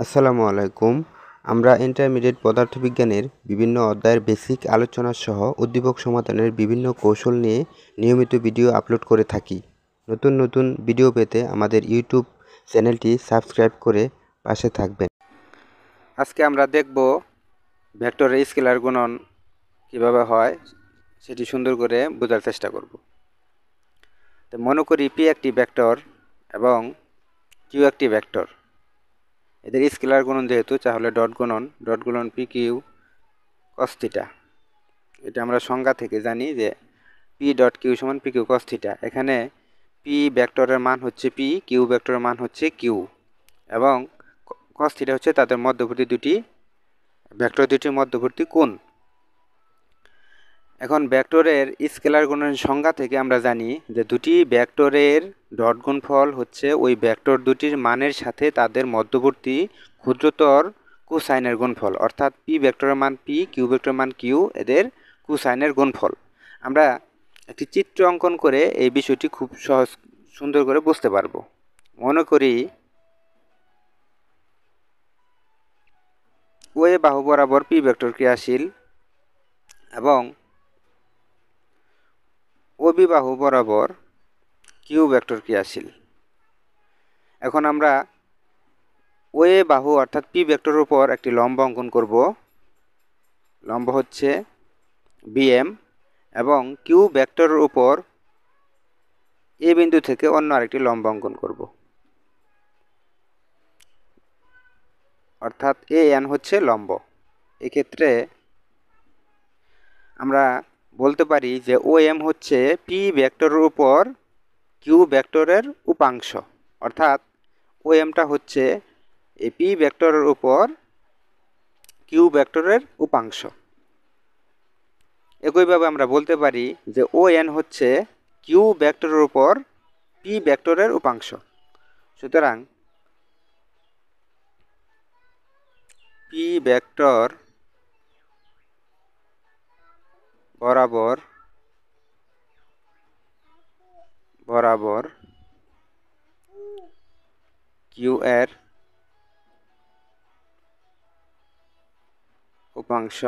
আসসালামু আলাইকুম। আমরা ইন্টারমিডিয়েট পদার্থবিজ্ঞানের বিভিন্ন অধ্যায়ের বেসিক আলোচনা সহ উদ্দীপক সমাধানের বিভিন্ন কৌশল নিয়ে নিয়মিত ভিডিও আপলোড করে থাকি। নতুন নতুন ভিডিও পেতে আমাদের ইউটিউব চ্যানেলটি সাবস্ক্রাইব করে পাশে থাকবেন। আজকে আমরা দেখব ভেক্টরের স্কেলার গুণন কিভাবে হয় সেটি সুন্দর করে বোঝার চেষ্টা করব। তো মনে করি পি একটি ভেক্টর এবং কিউ একটি ভেক্টর। এদের স্কেলার গুণন যেহেতু, তাহলে ডট গুণন পি কিউ কস থিটা। এটা আমরা সংজ্ঞা থেকে জানি যে পি ডট কিউ সমান পি কিউ কস থিটা। এখানে পি ভেক্টরের মান হচ্ছে পি, কিউ ভেক্টরের মান হচ্ছে কিউ, এবং কস থিটা হচ্ছে তাদের মধ্যবর্তী ভেক্টর দুটির মধ্যবর্তী কোণ। এখন ভেক্টরের স্কেলার গুণনের সংজ্ঞা থেকে আমরা জানি যে দুটি ভেক্টরের ডট গুণফল হচ্ছে ওই ভেক্টর দুটির মানের সাথে তাদের মধ্যবর্তী ক্ষুদ্রতর কোসাইনের গুণফল, অর্থাৎ পি ভেক্টরের মান পি, কিউ ভেক্টরের মান কিউ, এদের কোসাইনের গুণফল। আমরা একটি চিত্র অঙ্কন করে এই বিষয়টি খুব সুন্দর করে বুঝতে পারবো। মনে করি ওয়ে বাহু বরাবর পি ভেক্টর ক্রিয়াশীল এবং ওবি বাহু বরাবর কিউ ভেক্টর ক্রিয়াশীল। এখন আমরা ওয়ে বাহু অর্থাৎ পি ভেক্টরের উপর একটি লম্ব অঙ্কন করব। লম্ব হচ্ছে বিএম, এবং কিউ ভেক্টরের উপর এ বিন্দু থেকে অন্য আরেকটি লম্ব অঙ্কন করব, অর্থাৎ এ এন হচ্ছে লম্ব। এক্ষেত্রে আমরা বলতে পারি যে ও এম হচ্ছে পি ভেক্টরের উপর কিউ ভেক্টরের উপাংশ, অর্থাৎ ও এমটা হচ্ছে এই পি ভেক্টরের উপর কিউ ভেক্টরের উপাংশ। একইভাবে আমরা বলতে পারি যে ও এন হচ্ছে কিউ ভেক্টরের উপর পি ভেক্টরের উপাংশ। সুতরাং পি ভেক্টর বরাবর কিউ এর উপাংশ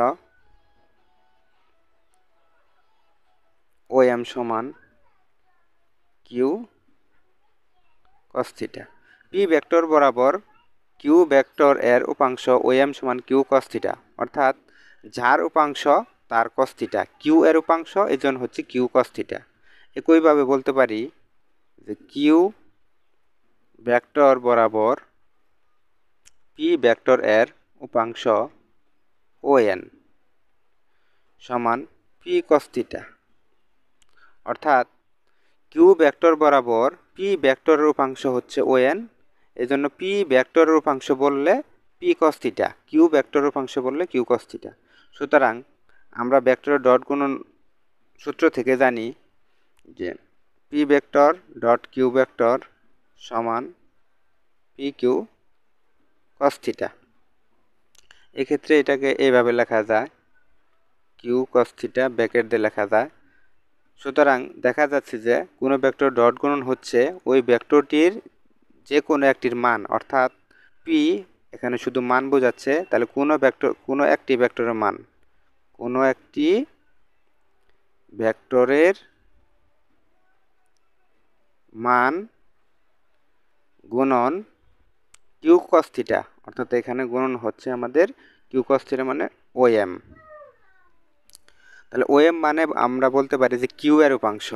ও এম সমান Q cos theta. P vector বরাবর কিউ ভেক্টর এর উপাংশ ও এম সমান কিউ কস থিটা, অর্থাৎ যার উপাংশ তার কস থিটা, কিউ এর উপাংশ এজন্য হচ্ছে কিউ কস থিটা। একইভাবে বলতে পারি যে কিউ ভেক্টর বরাবর পি ভেক্টর এর উপাংশ ও এন সমান পি কস থিটা, অর্থাৎ কিউ ভেক্টর বরাবর পি ভেক্টরের উপাংশ হচ্ছে ও এন, এজন্য পি ভেক্টরের উপাংশ বললে পি কস থিটা, কিউ ভেক্টরের উপাংশ বললে কিউ কস থিটা। সুতরাং আমরা ভেক্টরের ডট গুণন সূত্র থেকে জানি যে P vector dot Q vector সমান পি কিউ কস থিটা। এক্ষেত্রে এটাকে এইভাবে লেখা যায়, কিউ কস থিটা ব্র্যাকেট দিয়ে লেখা যায়। সুতরাং দেখা যাচ্ছে যে কোনো ভেক্টর ডট গুণন হচ্ছে ওই ভেক্টরটির যে কোনো একটির মান, অর্থাৎ পি এখানে শুধু মান বোঝাচ্ছে, তাহলে কোনো একটি ভেক্টরের মান গুণন কিউ কস থিটা, অর্থাৎ এখানে গুণন হচ্ছে আমাদের কিউ কস থিটা মানে ও এম। তাহলে ও এম মানে আমরা বলতে পারি যে কিউ এর উপাংশ।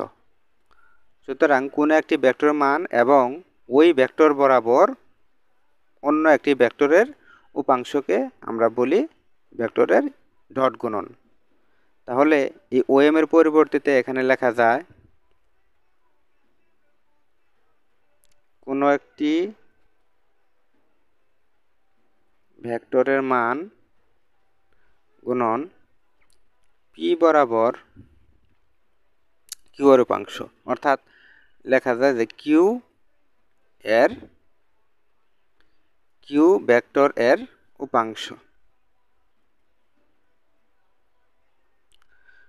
সুতরাং কোনো একটি ভেক্টরের মান এবং ওই ভেক্টর বরাবর অন্য একটি ভেক্টরের উপাংশকে আমরা বলি ভেক্টরের ডট গুণন। তাহলে এই ও এম এর পরিবর্তে এখানে লেখা যায় কোনো একটি ভেক্টরের মান গুণন পি বরাবর কিউ এর উপাংশ, অর্থাৎ লেখা যায় যে কিউ ভেক্টর এর উপাংশ।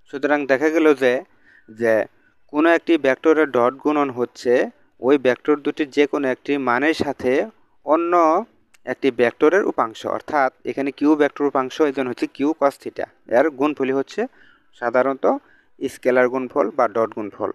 সুতরাং দেখা গেল যে কোনো একটি ভেক্টরের ডট গুণন হচ্ছে ওই ভেক্টর দুটির যে কোনো একটি মানের সাথে অন্য একটি ভেক্টরের উপাংশ, অর্থাৎ এখানে কিউ ভেক্টর উপাংশ, এজন্য হচ্ছে কিউ কস থিটা। এর গুণফলই হচ্ছে সাধারণত স্কেলার গুণফল বা ডট গুণফল।